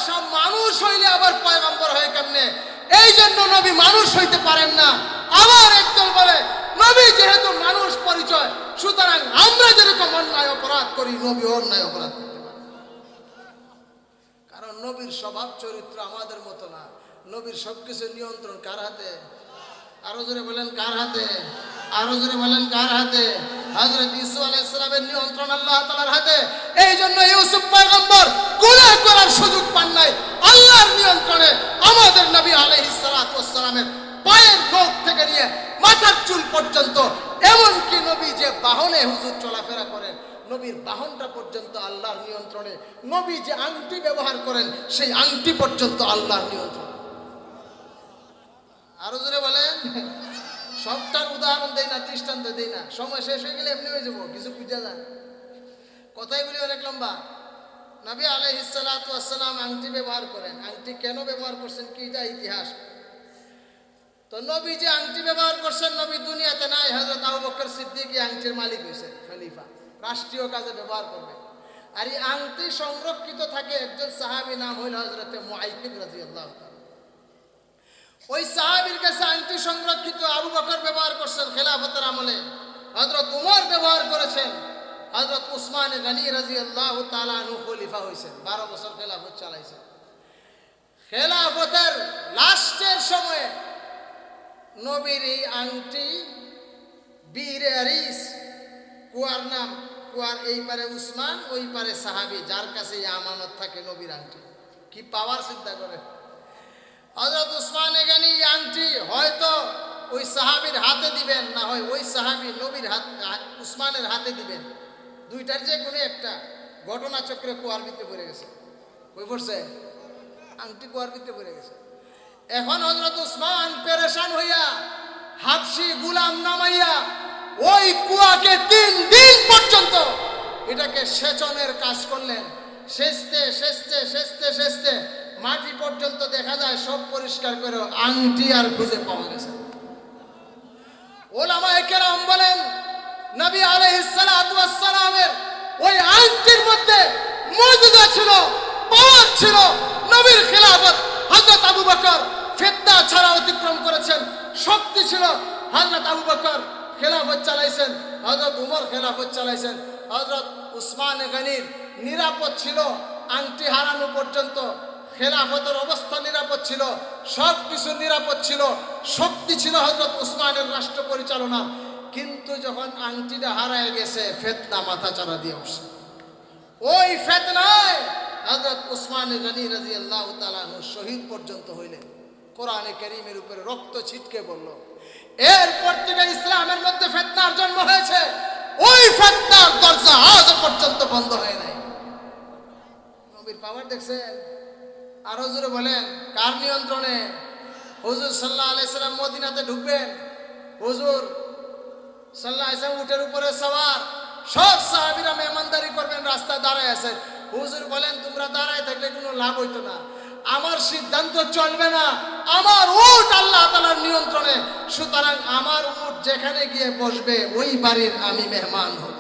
সব মানুষ হইলে আবার পয়গম্বর হয় কেমনে? এই জন্য নবী মানুষ হইতে পারেন না। আবার একদল বলে নবী যেহেতু মানুষ পরিচয়, সুতরাং আমরা যেরকম অন্যায় অপরাধ করি নবী অন্যায় অপরাধ করতে পারেন। কারণ নবীর স্বভাব চরিত্র আমাদের মতো না। নবীর সবকিছু নিয়ন্ত্রণ কার হাতে? আরো জোরে বলেন কার হাতে? আরো জোরে বলেন কার হাতে? হযরত ইউসুফ আলাইহিস সালামের নিয়ন্ত্রণ আল্লাহ তাআলার হাতে। এই জন্য ইউসুফ পয়গম্বর গুনাহ করার সুযোগ পান নাই, আল্লাহর নিয়ন্ত্রণে। আমাদের নবী আলাইহিস সালাতু ওয়াস সালামের পায়ের নখ থেকে নিয়ে মাথার চুল পর্যন্ত, এমনকি নবী যে বাহনে হুজুর চলাফেরা করেন, নবীর বাহনটা পর্যন্ত আল্লাহর নিয়ন্ত্রণে। নবী যে আংটি ব্যবহার করেন, সেই আংটি পর্যন্ত আল্লাহর নিয়ন্ত্রণে। আরো জোরে বলেন। সবটার উদাহরণ দেই না, দৃষ্টান্ত দেই না, সময় শেষ হয়ে গেলে এমনি হয়ে যাবো, কিছু বুঝা যায়। কথাই বলি অনেক লম্বা। নবী আলাইহিস সালাতু ওয়াস সালাম আংটি ব্যবহার করেন। আংটি কেন ব্যবহার করছেন কি যা ইতিহাস। তো নবী যে আংটি ব্যবহার করছেন, নবী দুনিয়াতে নাই, হযরত আবু বকর সিদ্দিক এই আংটির মালিক হয়েছেন, খলিফা, রাষ্ট্রীয় কাজে ব্যবহার করবে। আর এই আংটি সংরক্ষিত থাকে একজন সাহাবী, নাম হইল হযরতে মুআইকিব রাদিয়াল্লাহু তাআলা। ওই সাহাবীর কাছে আংটি সংরক্ষিত। আবু বকর ব্যবহার করছেন খেলাফতের আমলে, হযরত উমর ব্যবহার করেছেন, হযরত উসমান গনি রাদিয়াল্লাহু তাআলা আনহু খলিফা হয়েছেন, 12 বছর খেলাফত চালাইছেন। খেলাফতের লাস্টের সময়ে নবীর এই আংটি বীর আরিস, কুয়ার নাম, কুয়ার এই পারে উসমান, ওই পারে সাহাবী, যার কাছে এই আমানত থাকে নবীর আংটি। কি পাওয়ার চিন্তা করে। হযরত উসমান গনি আংটি হয়তো ওই সাহাবীর হাতে দিবেন, না হয় ওই সাহাবী নবীর উসমানের হাতে দিবেন, দুইটার যে কোনো একটা। ঘটনাচক্রে কুয়ার ভিতরে পড়ে গেছে। কই পড়ছে? আংটি কুয়ার ভিতরে পড়ে গেছে। এখন হযরত উসমান পেরেশান হইয়া হাবশি গোলাম নামাইয়া ওই কুয়াকে 3 দিন পর্যন্ত এটাকে সেচনের কাজ করলেন। সেচতে সেচতে সেচতে সেচতে মাটি পর্যন্ত দেখা যায় সব পরিষ্কার করে, আংটি আর খুঁজে পাওয়া গেছে। উলামায়ে কেরাম বলেন নবী আলাইহিস সালাতু ওয়াস সালামের ওই আংটির মধ্যে মুজিজা ছিল, পাওয়ার ছিল। নবীর খেলাফত হযরত আবু বকর ফিতনা ছাড়া অতিক্রম করেছেন, শক্তি ছিল। হযরত আবু বকর খেলাফত চালাইছেন, হযরত উমর খেলাফত চালাইছেন, হযরত উসমান গনির নিরাপদ ছিল আংটি হারানো পর্যন্ত। খেলাফতের অবস্থা নিরাপদ ছিল, সব কিছু নিরাপদ ছিল, শক্তি ছিল হযরত উসমানের রাষ্ট্র পরিচালনা। কিন্তু যখন আংটিটা হারায় গেছে, ফিতনা মাথা চাড়া দিয়ে উঠছে। ওই ফিতনায় হযরত উসমান গনি রাদিয়াল্লাহু তাআলা আনহু শহীদ পর্যন্ত হইলেন। কোরআনে কারীমের উপরে রক্ত ছিটকে পড়ল। এরপর থেকে ইসলামের মধ্যে ফিতনার জন্ম হয়েছে। ওই ফিতনার দরজা আজ পর্যন্ত বন্ধ হয় নাই। নবীর পাওয়ার দেখছেন? আরো জোরে বলেন কার নিয়ন্ত্রণে? হুজুর সাল্লাল্লাহু আলাইহি সাল্লাম মদিনাতে ঢুকবেন, হুজুর সাল্লাল্লাহু আলাইহি সাল্লাম উটের উপরে সওয়ার, সব সাহাবীরা মেহমানদারি করবেন, রাস্তায় দাঁড়ায় আছেন। হুজুর বলেন তোমরা দাঁড়ায় থাকলে কোনো লাভ হইতো না, আমার সিদ্ধান্ত চলবে না, আমার উট আল্লাহ তাআলার নিয়ন্ত্রণে, সুতরাং আমার উট যেখানে গিয়ে বসবে ওই বাড়ির আমি মেহমান হব।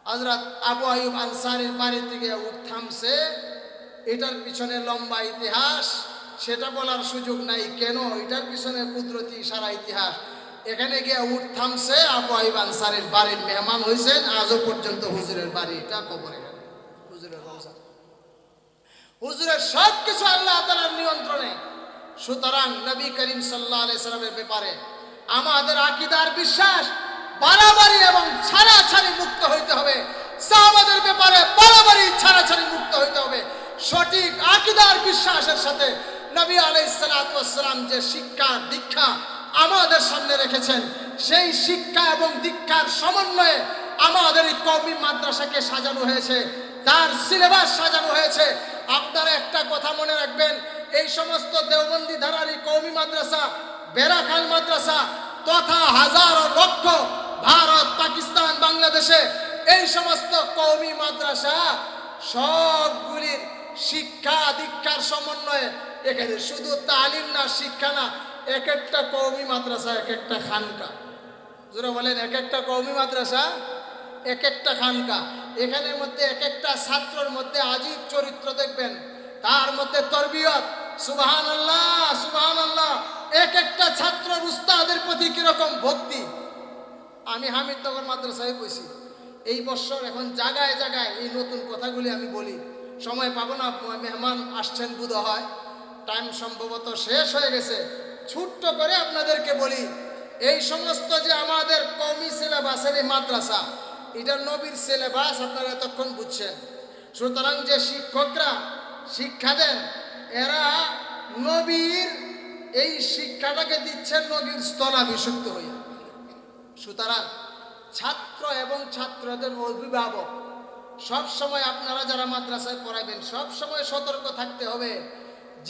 হযরত আবু আইয়ুব আনসারীর বাড়ি থেকে উট থামছে। এটার পিছনে লম্বা ইতিহাস, সেটা বলার সুযোগ নাই কেন, এটার পিছনে কুদরতি সারা ইতিহাস। এখানে গিয়ে উট থামছে, আবু আইয়ুব আনসারীর বাড়ির মেহমান হয়েছেন। আজও পর্যন্ত হুজুরের বাড়ি এটা কবর, এখানে হুজুরের রওজা, হুজুরের সব কিছু আল্লাহ তাআলার নিয়ন্ত্রণে। সুতরাং নবী করিম সাল্লাল্লাহু আলাইহি সাল্লামের ব্যাপারে আমাদের আকীদার বিশ্বাস বাড়াবাড়ি এবং ছাড়াছাড়ি মুক্ত হইতে হবে। সাহাবাদের ব্যাপারে বাড়াবাড়ি ছাড়াছাড়ি মুক্ত হইতে হবে। সঠিক আকীদার বিশ্বাসের সাথে নবী আলাইহিস সালাতু ওয়াস সালাম যে শিক্ষা দীক্ষা আমাদের সামনে রেখেছেন, সেই শিক্ষা এবং দীক্ষার সমন্বয়ে আমাদের এই কওমি মাদ্রাসাকে সাজানো হয়েছে, তার সিলেবাস সাজানো হয়েছে। আপনারা একটা কথা মনে রাখবেন, এই সমস্ত দেওবন্দি ধারার কওমি মাদ্রাসা, বেরাখাল মাদ্রাসা তথা হাজারো লক্ষ ভারত, পাকিস্তান, বাংলাদেশে এই সমস্ত কওমি মাদ্রাসা সবগুলির শিক্ষা দীক্ষার সমন্বয়ে এখানে শুধু তালিম না, শিক্ষা না, এক একটা কওমি মাদ্রাসা এক একটা খানকা। যারা বলেন এক একটা কওমি মাদ্রাসা এক একটা খানকা, এখানের মধ্যে এক একটা ছাত্রের মধ্যে আজীব চরিত্র দেখবেন, তার মধ্যে তরবিয়ত, সুবহানাল্লাহ সুবহানাল্লাহ, এক একটা ছাত্রের উস্তাদের প্রতি কিরকম ভক্তি। আমি হামিদনগর মাদ্রাসায় বসি, এই বছর এখন জায়গায় জায়গায় এই নতুন কথাগুলি আমি বলি, সময় পাবো না, মেহমান আসছেন বুধ হয়, টাইম সম্ভবত শেষ হয়ে গেছে, ছোট্ট করে আপনাদেরকে বলি, এই সমস্ত যে আমাদের কওমি সিলেবাসের এই মাদ্রাসা, এটা নবীর সিলেবাস, আপনারা এতক্ষণ বুঝছেন। সুতরাং যে শিক্ষকরা শিক্ষা দেন, এরা নবীর এই শিক্ষাটাকে দিচ্ছেন নবীর স্থলাভিষিক্ত হইয়া। সুতরাং ছাত্র এবং ছাত্রদের অভিভাবক সব সময়, আপনারা যারা মাদ্রাসায় পড়াবেন সব সময় সতর্ক থাকতে হবে,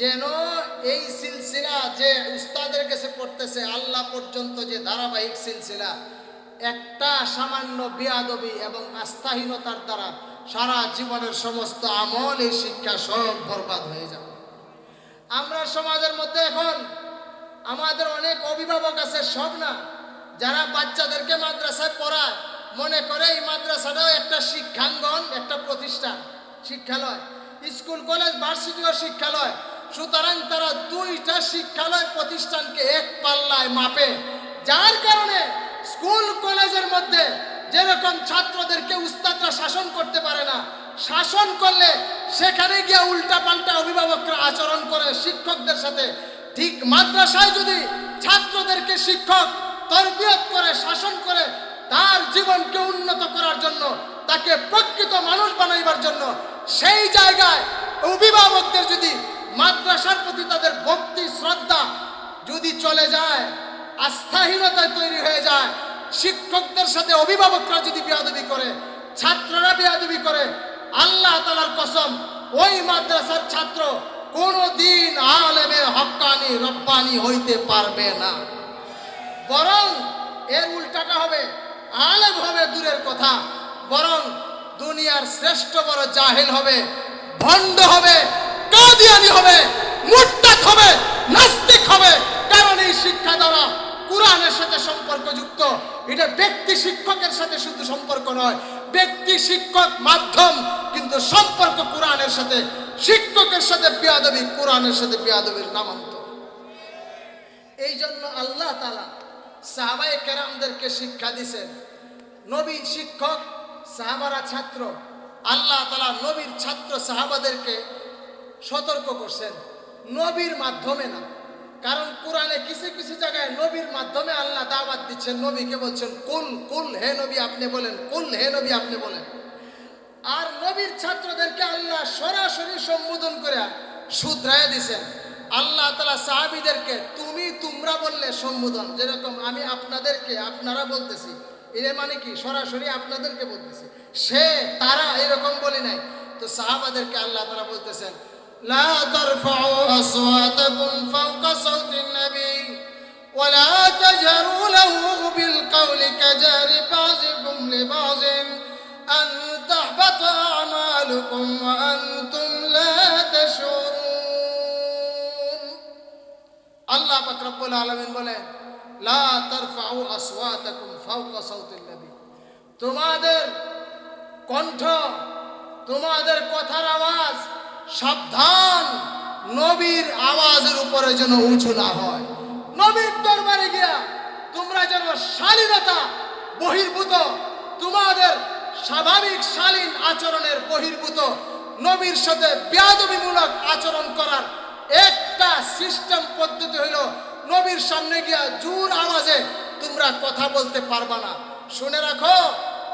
যেন এই সিলসিলা যে উস্তাদের কাছে পড়তেছে আল্লাহ পর্যন্ত যে ধারাবাহিক সিলসিলা, একটা সামান্য বেয়াদবি এবং আস্থাহীনতার দ্বারা সারা জীবনের সমস্ত আমল, এই শিক্ষা সব বরবাদ হয়ে যাবে। আমরা সমাজের মধ্যে এখন আমাদের অনেক অভিভাবক আছে, সব না, যারা বাচ্চাদেরকে মাদ্রাসায় পড়ায় মনে করে এই মাদ্রাসাটাও একটা শিক্ষাঙ্গন, একটা প্রতিষ্ঠান, শিক্ষালয়, স্কুল কলেজ ভার্সিটিও শিক্ষালয়। সুতরাং তারা দুইটা শিক্ষালয় প্রতিষ্ঠানকে এক পাল্লায় মাপে, যার কারণে স্কুল কলেজের মধ্যে যেরকম ছাত্রদেরকে উস্তাদরা শাসন করতে পারে না, শাসন করলে সেখানে গিয়ে উল্টা পাল্টা অভিভাবকরা আচরণ করে শিক্ষকদের সাথে, ঠিক মাদ্রাসায় যদি ছাত্রদেরকে শিক্ষক তরবিয়ত করে, শাসন করে, তার জীবনকে উন্নত করার জন্য, তাকে প্রকৃত মানুষ বানাইবার জন্য, সেই জায়গায় অভিভাবকদের যদি মাদ্রাসার প্রতি তাদের ভক্তি শ্রদ্ধা যদি চলে যায়, আস্থাহীনতায় তৈরি হয়ে যায়, শিক্ষকদের সাথে অভিভাবকরা যদি বেয়াদবি করে, ছাত্ররা বেয়াদবি করে, আল্লাহ তাআলার কসম ওই মাদ্রাসার ছাত্র কোনদিন আলেমে হক্কানি রব্বানি হইতে পারবে না। বরং এর উল্টাটা হবে, আলেম হবে দূরের কথা, বরং দুনিয়ার শ্রেষ্ঠ বড় জাহেল হবে, ভণ্ড হবে, কাদিয়ানি হবে, মুরতাদ হবে, নাস্তিক হবে। কারণ এই শিক্ষা দ্বারা কোরআনের সাথে সম্পর্কযুক্ত, এটা ব্যক্তি শিক্ষকের সাথে শুধু সম্পর্ক নয়, ব্যক্তি শিক্ষক মাধ্যম, কিন্তু সম্পর্ক কোরআনের সাথে। শিক্ষকের সাথে বেয়াদবি, কোরআনের সাথে বেয়াদবির নামান্তর। এই জন্য আল্লাহ তাআলা সাহাবায়ে কেরামদেরকে শিক্ষা দিয়েছেন, নবী শিক্ষক, সাহাবারা ছাত্র। আল্লাহ তাআলা নবীর ছাত্র সাহাবাদেরকে সতর্ক করছেন, নবীর মাধ্যমে না। কারণ কোরআনে কিছু কিছু জায়গায় নবীর মাধ্যমে আল্লাহ দাওয়াত দিচ্ছেন, নবীকে বলছেন কুল কুল, হে নবী আপনি বলেন, কুল হে নবী আপনি বলেন। আর নবীর ছাত্রদেরকে আল্লাহ সরাসরি সম্বোধন করে শুধরায় দিয়েছেন। আল্লাহ তাআলা সাহাবীদেরকে তুমি তোমরা বললে সম্বোধন, যেরকম আমি আপনাদেরকে আপনারা বলতেছি, এর মানে কি সরাসরি আপনাদেরকে বলতেছি, সে তারা এরকম বলি নাই। তো সাহাবাদেরকে আল্লাহ তাআলা বলতেছেন লা তারফাউ আসওয়াতাকুম ফাওকা সাওতিন নবী ওয়ালা তাজহারু লাহু বিল কওলি কাজারি বাযিকুম লিবাযিন আন তাহবাতা আমালুকুম ওয়া আনতুম লা তাশউরুন। আল্লাহ পাক রব্বুল আলামিন বলেন লা তারফাউ আসওয়াতাকুম ফাওকা সাওতিন নবী, তোমাদের কণ্ঠ, তোমাদের কথার আওয়াজ সাবধান, নবীর আওয়াজের উপরে যেন উঁচু না হয়। নবীর দরবারে গিয়া তোমরা যেন শালীনতা বহির্ভূত, তোমাদের স্বাভাবিক শালীন আচরণের বহির্ভূত নবীর সাথে বেয়াদবিমূলক আচরণ করার একটা সিস্টেম পদ্ধতি হইল, নবীর সামনে গিয়া জোর আওয়াজে তোমরা কথা বলতে পারবা না। শুনে রাখো,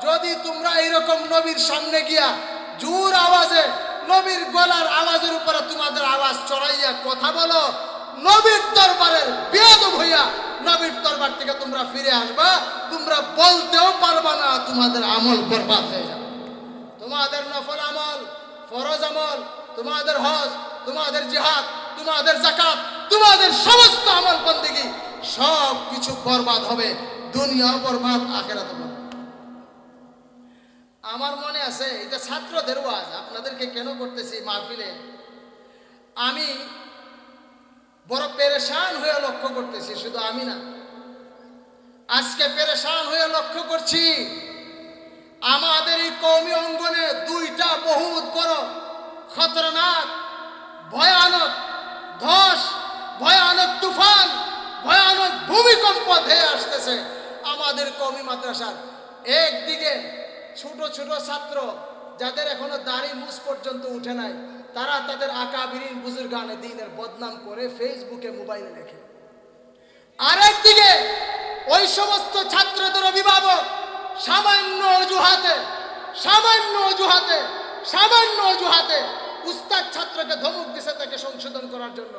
যদি তোমরা এরকম নবীর সামনে গিয়া জোর আওয়াজে নবীর গলার আওয়াজের উপরে তোমাদের আওয়াজ চড়াইয়া কথা বলো, নবীর দরবারের বেয়াদব হইয়া নবীর দরবার থেকে তোমরা ফিরে আসবা, তোমরা বলতেও পারবা না, তোমাদের আমল বরবাদ হয়ে যাবে। তোমাদের নফল আমল, ফরজ আমল, তোমাদের হজ, তোমাদের জিহাদ, তোমাদের যাকাত, তোমাদের সমস্ত আমল বন্দেগী সব কিছু বরবাদ হবে, দুনিয়াও বরবাদ, আখিরাতও বরবাদ। আমার মনে আছে, এটা ছাত্রদের ওয়াজ, আপনাদেরকে কেন করতেছি মাহফিলে, আমি বড় পেরেশান হয়ে লক্ষ্য করতেছি, শুধু আমি না, আজকে পেরেশান হয়ে লক্ষ্য করছি, আমাদের এই কওমি অঙ্গনে দুইটা বহুত বড় খতরনাক, ভয়ানক ধস, ভয়ানক তুফান, ভয়ানক ভূমিকম্প ধেয়ে আসতেছে আমাদের কওমি মাদ্রাসার। একদিকে ছোট ছোট ছাত্র যাদের এখনো দাড়ি মুছ পর্যন্ত উঠে নাই, তারা তাদের আকাবিরিন বুজুর্গানে দ্বীনের বদনাম করে ফেসবুকে, মোবাইলে লেখে। আরেকদিকে ওই সমস্ত ছাত্রদের অভিভাবক সামান্য অজুহাতে উস্তাদ ছাত্রকে ধমক দিছে তাকে সংশোধন করার জন্য,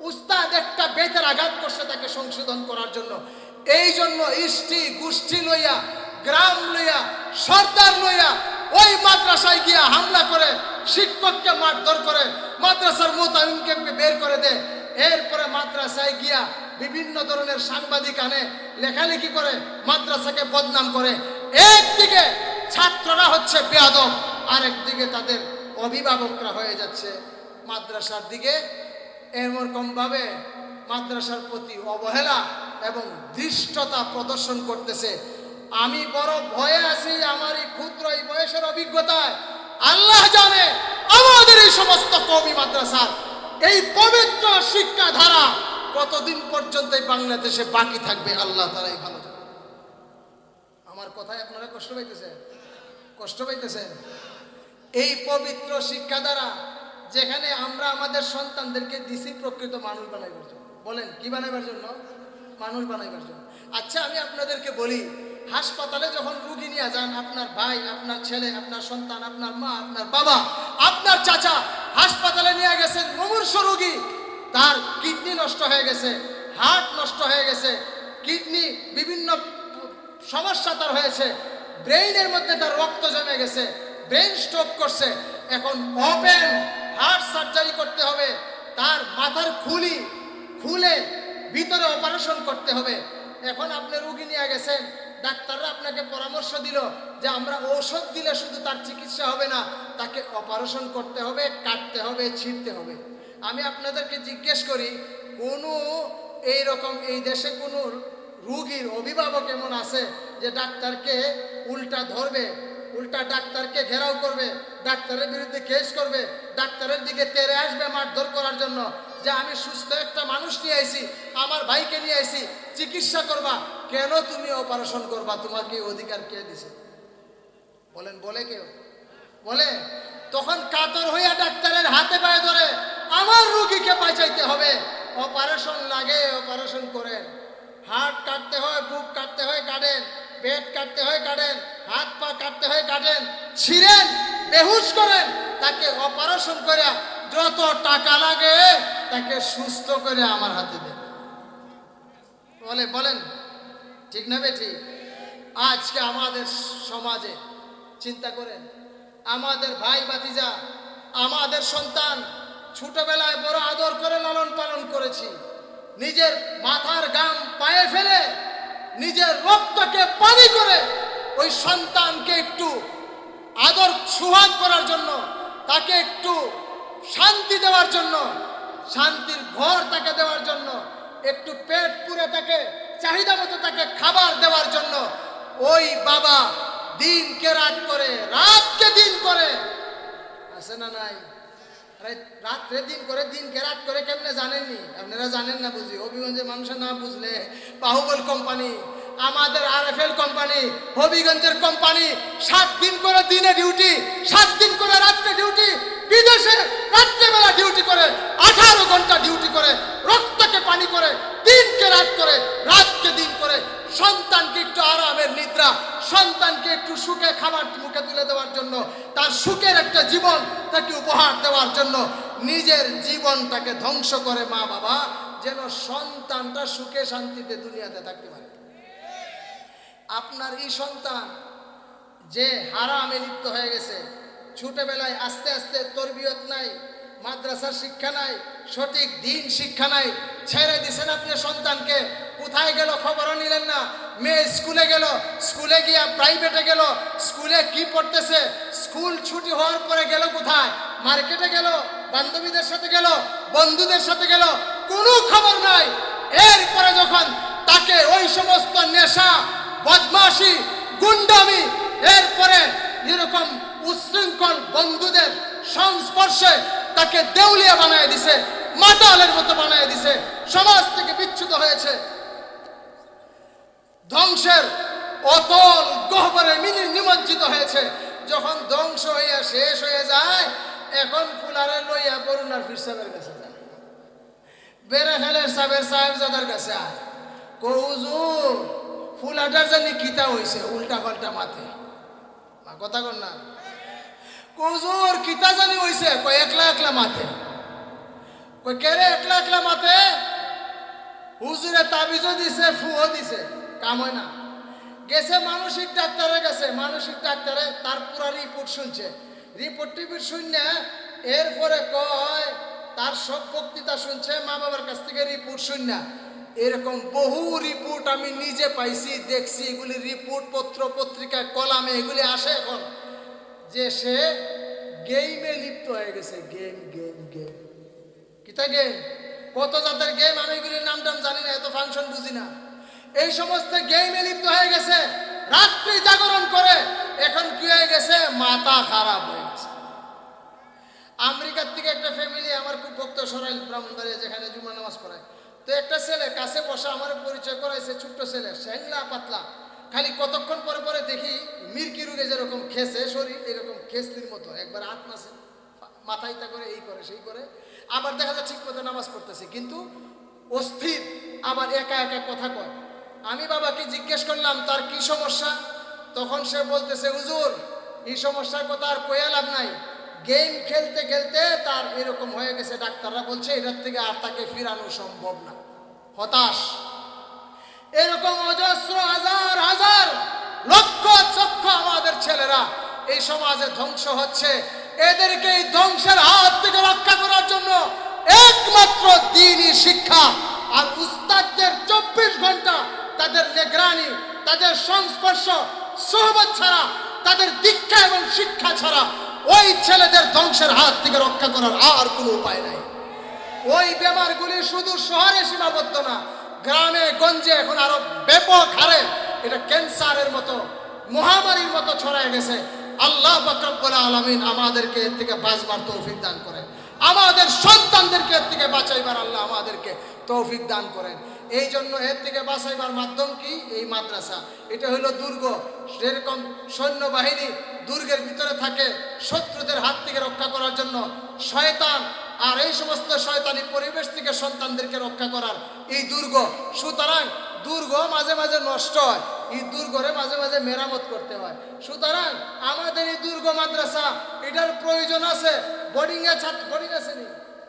উস্তাদ একটা বেতের আঘাত করছে তাকে সংশোধন করার জন্য। এই জন্য ইষ্টি গোষ্ঠী লইয়া, গ্রাম লইয়া, সর্দার লইয়া ওই মাদ্রাসায় গিয়া হামলা করে, শিক্ষককে মারধর করে, মাদ্রাসার মুতামিমকে বের করে দেয়। এরপরে মাদ্রাসায় গিয়া বিভিন্ন ধরনের সাংবাদিক আনে, লেখালেখি করে, মাদ্রাসাকে বদনাম করে। একদিকে ছাত্ররা হচ্ছে বেয়াদব, আরেকদিকে তাদের অভিভাবকরা হয়ে যাচ্ছে মাদ্রাসার দিকে এরকম ভাবে মাদ্রাসার প্রতি অবহেলা এবং ধৃষ্টতা প্রদর্শন করতেছে। আমি বড় ভয়ে আছি, আমার এই ক্ষুদ্র এই বয়সের অভিজ্ঞতায়। আল্লাহ জানে আমাদের এই সমস্ত কওমি মাদ্রাসার এই পবিত্র শিক্ষা ধারা কতদিন পর্যন্ত এই বাংলাদেশে বাকি থাকবে, আল্লাহ তাআলাই ভালো জানে। আমার কথায় আপনারা কষ্ট পাইতেছেন? এই পবিত্র শিক্ষা দ্বারা যেখানে আমরা আমাদের সন্তানদেরকে দিছি প্রকৃত মানুষ বানাইবার জন্য। বলেন কি বানাইবার জন্য? মানুষ বানাইবার জন্য। আচ্ছা, আমি আপনাদেরকে বলি, হাসপাতালে যখন রোগী নিয়ে যান, আপনার ভাই, আপনার ছেলে, আপনার সন্তান, আপনার মা, আপনার বাবা, আপনার চাচা হাসপাতালে নিয়ে গেছেন, মুমূর্ষু রোগী, তার কিডনি নষ্ট হয়ে গেছে, হার্ট নষ্ট হয়ে গেছে, কিডনি বিভিন্ন সমস্যা তার হয়েছে, ব্রেইনের মধ্যে তার রক্ত জমে গেছে, ব্রেন স্ট্রোক করছে, এখন ওপেন হার্ট সার্জারি করতে হবে, তার মাথার খুলে ভিতরে অপারেশন করতে হবে। এখন আপনি রোগী নিয়ে গেছেন, ডাক্তাররা আপনাকে পরামর্শ দিল যে আমরা ঔষধ দিলে শুধু তার চিকিৎসা হবে না, তাকে অপারেশন করতে হবে, কাটতে হবে, ছিঁড়তে হবে। আমি আপনাদেরকে জিজ্ঞেস করি, কোনো এইরকম এই দেশে কোনো রোগীর অভিভাবক এমন আছে যে ডাক্তারকে উল্টা ধরবে, উল্টা ডাক্তারকে ঘেরাও করবে, ডাক্তারের বিরুদ্ধে কেস করবে, ডাক্তারের দিকে তেড়ে আসবে মারধর করার জন্য, যে আমি সুস্থ একটা মানুষ নিয়ে আইছি, আমার ভাইকে নিয়ে আইছি, চিকিৎসা করবা, কেন তুমি অপারেশন করবা? তোমাকে অধিকার কে দিছে? বলেন, বলে কেউ? বলে? তখন কাতর হইয়া ডাক্তারের হাতে পায়ে ধরে, আমার রোগীকে বাঁচাইতে হবে, অপারেশন লাগে অপারেশন করেন, হার্ট কাটতে হয়, বুক কাটতে হয় কাটেন, পেট কাটতে হয় কাটেন, হাত পা কাটতে হয় কাটেন, ছিঁড়েন, বেহুশ করেন, তাকে অপারেশন করে যত টাকা লাগে তাকে সুস্থ করে আমার হাতে দেন। বলেন ঠিক না বেঠিক? আজকে আমাদের সমাজে চিন্তা করেন, আমাদের ভাই ভাতিজা, আমাদের সন্তান ছোটবেলায় বড় আদর করে লালন পালন করেছি, নিজের মাথার ঘাম পায়ে ফেলে, নিজের রক্তকে পানি করে ওই সন্তানকে একটু আদর সুহাগ করার জন্য, তাকে একটু শান্তি দেওয়ার জন্য, শান্তির ঘর তাকে দেওয়ার জন্য, একটু পেট পুরে তাকে চাহিদা মতো তাকে খাবার দেওয়ার জন্য ওই বাবা দিনকে রাত করে, রাতকে দিন করে, আছে না নাই? রাত্রে দিন করে, দিনকে রাত করে, কেমনে জানেননি? আপনারা জানেন না বুঝি, হবিগঞ্জের মানুষের না বুঝলে, বাহুবল কোম্পানি, আমাদের RFL কোম্পানি, হবিগঞ্জের কোম্পানি, 7 দিন করে দিনে ডিউটি, 7 দিন করে রাত্রে ডিউটি, বিদেশে রাত্রেবেলা ডিউটি করে, 18 ঘন্টা ডিউটি করে, রক্তকে পানি করে, দিনকে রাত করে, রাতকে দিন করে, সন্তানকে একটু আরামের নিদ্রা, সন্তানকে একটু সুখে খাবার মুখে তুলে দেওয়ার জন্য, তার সুখের একটা জীবন তাকে উপহার দেওয়ার জন্য নিজের জীবনটাকে ধ্বংস করে মা বাবা, যেন সন্তানটা সুখে শান্তিতে দুনিয়াতে থাকতে পারে। আপনার এই সন্তান যে হারামে লিপ্ত হয়ে গেছে, ছোটবেলায় আস্তে আস্তে তরবিয়ত নাই, মাদ্রাসার শিক্ষা নাই, সঠিক দিন শিক্ষা নাই, ছেড়ে দিছেন আপনি সন্তানকে, কোথায় গেল খবরও নিলেন না, মেয়ে স্কুলে গেল, স্কুলে গিয়া প্রাইভেটে গেল, স্কুলে কি পড়তেছে, স্কুল ছুটি হওয়ার পরে গেল কোথায়, মার্কেটে গেল, বান্ধবীদের সাথে গেল, বন্ধুদের সাথে গেল, কোনো খবর নাই। এরপরে যখন তাকে ওই সমস্ত নেশা, বদমাশি, গুন্ডামি, এরপরে এরকম উচ্ছৃঙ্খল বন্ধুদের সংস্পর্শে তাকে দেউলিয়া বানায় দিছে, মাতালের মতো বানায় দিছে, সমাজ থেকে বিচ্যুত হয়েছে, ধ্বংসের অতল গহ্বরে নিমজ্জিত হয়েছে। যখন ধ্বংস হইয়া শেষ হয়ে যায়, এখন ফুলারে লইয়া বরুণার ফির সাহেবের কাছে যায়, বেড়াখালের সাহেবজাদার কাছে আয়, কৌজুর ফুলাটার জানি কিতা হইছে, উল্টা পাল্টা মাথে, কথা কর না, কৌজুর কিতা জানি হইছে, কয় একলা একলা মাথে, কই কেরে একলা একলা মাথে, হুজুরে তাবিজও দিছে, ফুও দিছে, কাম হয় না। গেছে মানসিক ডাক্তারের কাছে, মানসিক ডাক্তারে তার পুরা রিপোর্ট শুনছে, রিপোর্ট টিপিট শুনে এরপরে কয় তার সব বক্তৃতা শুনছে, মা বাবার কাছ থেকে রিপোর্ট শুনে, এরকম বহু রিপোর্ট আমি নিজে পাইছি, দেখছি, এগুলি রিপোর্ট পত্র পত্রিকায় কলামে এগুলি আসে এখন, যে সে গেমে লিপ্ত হয়ে গেছে, গেম গেম গেম, কিতা গেম, কত জাতের গেম, আমি এগুলির নাম টাম জানি না, এত ফাংশন বুঝি না, এই সমস্ত গেমে লিপ্ত হয়ে গেছে, রাত্রি জাগরণ করে, এখন কি হয়ে গেছে, মাথা খারাপ হয়ে গেছে। আমেরিকার থেকে একটা ফ্যামিলি, আমার খুব ভক্ত, সরাইল ব্রাহ্মণবাড়িয়া, যেখানে জুমা নামাজ পড়ায়, তো একটা ছেলে কাছে বসা আমার পরিচয় করাইছে, ছোট্ট ছেলে, শ্যাংলা পাতলা, খালি কতক্ষণ পরে পরে দেখি মির্কি রোগে যেরকম খেসে শরীর, এরকম খেসলির মতো, একবার হাত নাচে, মাথায় তা করে, এই করে সেই করে, আবার দেখা যায় ঠিক মতো নামাজ পড়তেছে, কিন্তু অস্থির, আবার একা একা কথা কয়। আমি বাবাকে জিজ্ঞেস করলাম তার কি সমস্যা, তখন সে বলতেছে, হুজুর এই সমস্যার কথা আর কইয়া লাভ নাই, গেম খেলতে খেলতে তার এরকম হয়ে গেছে, ডাক্তাররা বলছে এটার থেকে আর তাকে ফিরানো সম্ভব না, হতাশ। এরকম অজস্র হাজার হাজার লক্ষ লক্ষ আমাদের ছেলেরা এই সমাজে ধ্বংস হচ্ছে, এদেরকে এই ধ্বংসের হাত থেকে রক্ষা করার জন্য একমাত্র দ্বীনি শিক্ষা আর উস্তাদদের 24 ঘন্টা তাদের নিগরানি, তাদের সংস্পর্শ সোহবত ছাড়া, তাদের দীক্ষা এবং শিক্ষা ছাড়া ওই ছেলেদের ধ্বংসের হাত থেকে রক্ষা করার আর কোনো উপায় নাই। ওই বেমারগুলি শুধু শহরে সীমাবদ্ধ না, গ্রামে গঞ্জে এখন আরো ব্যাপক হারে এটা ক্যান্সারের মতো মহামারীর মতো ছড়ায় গেছে। আল্লাহ পাক রব্বুল আলামিন আমাদেরকে এর থেকে বাঁচবার তৌফিক দান করেন, আমাদের সন্তানদেরকে এর থেকে বাঁচাইবার আল্লাহ আমাদেরকে তৌফিক দান করেন। এই জন্য এর থেকে বাঁচাইবার মাধ্যম কি, এই মাদ্রাসা, এটা হলো দুর্গ, যেরকম সৈন্যবাহিনী দুর্গের ভিতরে থাকে শত্রুদের হাত থেকে রক্ষা করার জন্য, শয়তান আর এই সমস্ত শয়তানি পরিবেশ থেকে সন্তানদেরকে রক্ষা করার এই দুর্গ। সুতরাং দুর্গ মাঝে মাঝে নষ্ট হয়, এই দুর্গরে মাঝে মাঝে মেরামত করতে হয়। সুতরাং আমাদের এই দুর্গ মাদ্রাসা এটার প্রয়োজন আছে। বোর্ডিংয়ে বোর্ডিং আছে নি,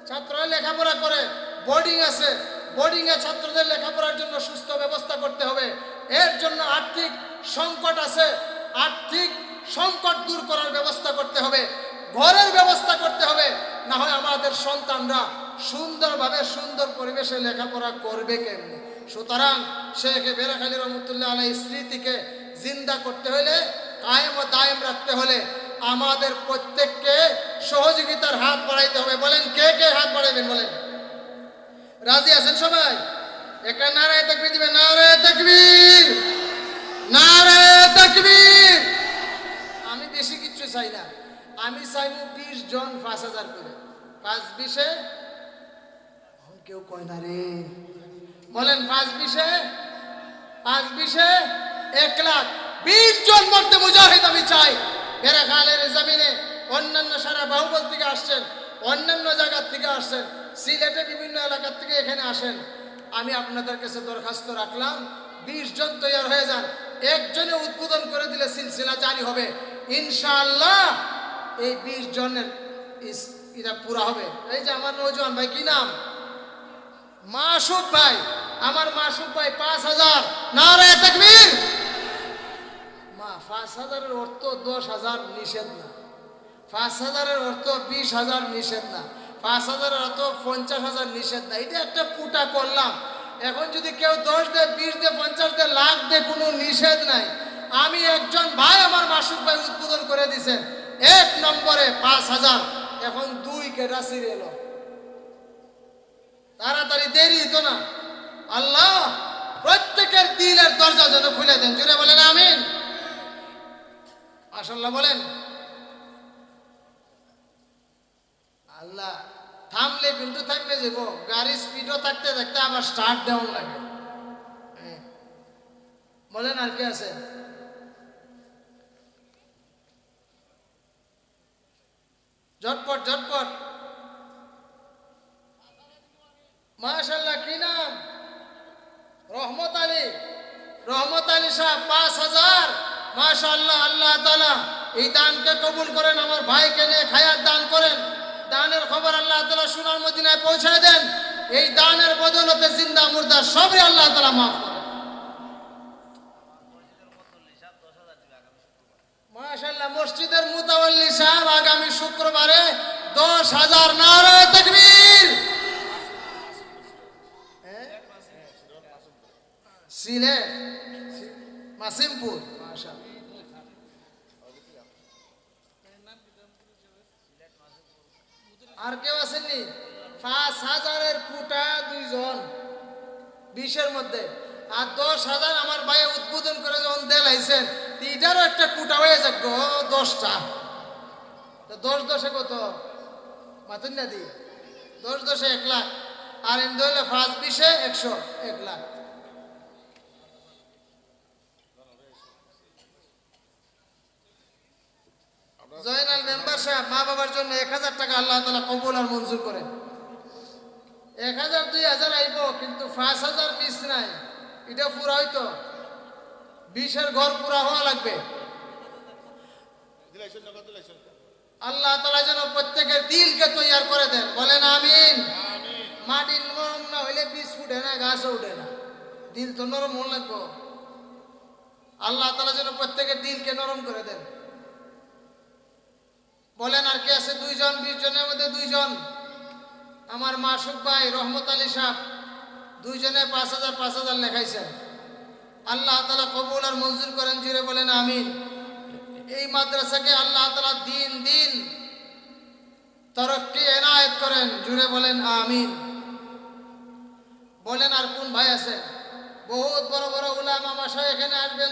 ছাত্ররা লেখাপড়া করে, বোর্ডিং আছে, বোর্ডিংয়ে ছাত্রদের লেখাপড়ার জন্য সুস্থ ব্যবস্থা করতে হবে। এর জন্য আর্থিক সংকট আছে, আর্থিক সংকট দূর করার ব্যবস্থা করতে হবে, ঘরের ব্যবস্থা করতে হবে, না হয় আমাদের সন্তানরা সুন্দরভাবে সুন্দর পরিবেশে লেখাপড়া করবে কেমনে। সুতরাং শেখ বেরাখালী রহমতুল্লাহ আলাইহির স্মৃতিকে জিন্দা করতে হলে, কায়েম ও দায়েম রাখতে হলে আমাদের প্রত্যেককে সহযোগিতার হাত বাড়াইতে হবে। বলেন কে কে হাত বাড়াইবেন, বলেন রাজি আছেন সবাই? একটা নারায়ে তাকবীর দিবেন, নারায়ে তাকবীর, নারায়ে তাকবীর। আমি বেশি কিচ্ছু চাই না, আমি চাইব 20 জন 5000 করে, 5-20-এ কেউ কয় না রে, বলেন 5-20-এ 1 লাখ 20 জন মধ্যে মুজাহিদ আমি চাই। বেরাখালের জমিনে অন্যান্য সারা বাহুবল থেকে আসছেন, অন্যান্য জায়গার থেকে আসছেন, সিলেটে বিভিন্ন এলাকার থেকে এখানে আসেন। আমি আপনাদের কাছে দরখাস্ত রাখলাম 20 জন তৈরি হয়ে যান, একজনে উদ্বোধন করে দিলে সিলসিলা জারি হবে ইনশাআল্লাহ। এই 20 জনের এটা পুরা হবে। এই যে আমার নওজোয়ান ভাই, কি নাম? মাসুক ভাই, আমার মাসুক ভাই 5000, নারায়ে তাকবীর। 5000-এর অর্থ 10,000 নিষেধ না, 5000-এর অর্থ 20,000 নিষেধ না, 5000-এর অর্থ 50,000 নিষেধ না। এটা একটা পুটা করলাম। এখন যদি কেউ 10 দেয়, 20 দেয়, 50 দেয়, লাখ দেয়, কোনো নিষেধ নাই। আমি একজন ভাই, আমার মাসুক ভাই উদ্বোধন করে দিয়েছেন 1 নম্বরে 5000, এখন 2 কেটা সিরে এলো, তাড়াতাড়ি দেরি হতো না। আল্লাহ প্রত্যেকের দিলের দরজা যেন খুলে দেন, জুড়ে বলেন আমিন। মাশাআল্লাহ বলেন। আল্লাহ থামলে কিন্তু থামবে যাব, গাড়ি স্পিডও থাকতে থাকতে আবার স্টার্ট দেওয়া লাগে। হ্যাঁ। বলেন আর কি আছে? ঝটপট ঝটপট। মাশাআল্লাহ কি নাম? রহমত আলী। রহমত আলী সাহেব ৫,০০০। মাশাআল্লাহ, আল্লাহ তাআলা এই দানকে কবুল করেন, আমার ভাইকে নিয়ে খায়াত দান করেন। দানের খবর আল্লাহ তাআলা সোনার মদিনায় পৌঁছায় দেন। এই দানের বদৌলতে জিন্দা মুর্দা সবই আল্লাহ তাআলা মাফ করেন। মাশাআল্লাহ, মসজিদের মুতাওয়াল্লি সাহেব আগামী শুক্রবারে ১০,০০০। নারায়ে তাকবীর। সিলেট মাসিমপুর। মাশাআল্লাহ। আর কেউ আসেননি? ৫,০০০-এর কোটা ২ জন ২০-এর মধ্যে, আর ১০,০০০ আমার ভাই উদ্বোধন করে যখন দেলাইছেন, এটারও একটা কোটা হয়ে যাক ১০টা। তো ১০ কত মাতুন না দি? ১০ ১ লাখ। আর এমনি হলে ৫-২০-এ ১০০, ১ লাখ। জয়নাল মেম্বার সাহেব মা বাবার জন্য ১,০০০ টাকা আল্লাহ তাআলা কবুল আর মঞ্জুর করেন। ১,০০০ ২,০০০ আইব, কিন্তু ৫,০০০ মিস নাই। এটা পুরা হইতো ২০-এর ঘর পুরা হওয়া লাগবে। আল্লাহ তাআলা যেন প্রত্যেকের দিলকে তৈয়ার করে দেন। বলেন আমিন। মাটি নরম না হইলে বীজ ফুটে না, গাছও উঠে না। দিল তো নরম হওয়া লাগবে। আল্লাহ তাআলা যেন প্রত্যেকের দিলকে নরম করে দেন। বলেন আর কে আছে? ২ জন। ২০ জনের মধ্যে ২ জন আমার মাসুক ভাই রহমত আলী সাহেব, ২ জনে ৫,০০০ ৫,০০০ লেখাইছেন। আল্লাহ তাআলা কবুল আর মঞ্জুর করেন। জুড়ে বলেন আমিন। এই মাদ্রাসাকে আল্লাহ তাআলা দিন দিন তরক্কি এনায়েত করেন। জুড়ে বলেন আমিন। বলেন আর কোন ভাই আছে? বহুত বড় বড় উলামা মাশায়েখ এখানে আসবেন।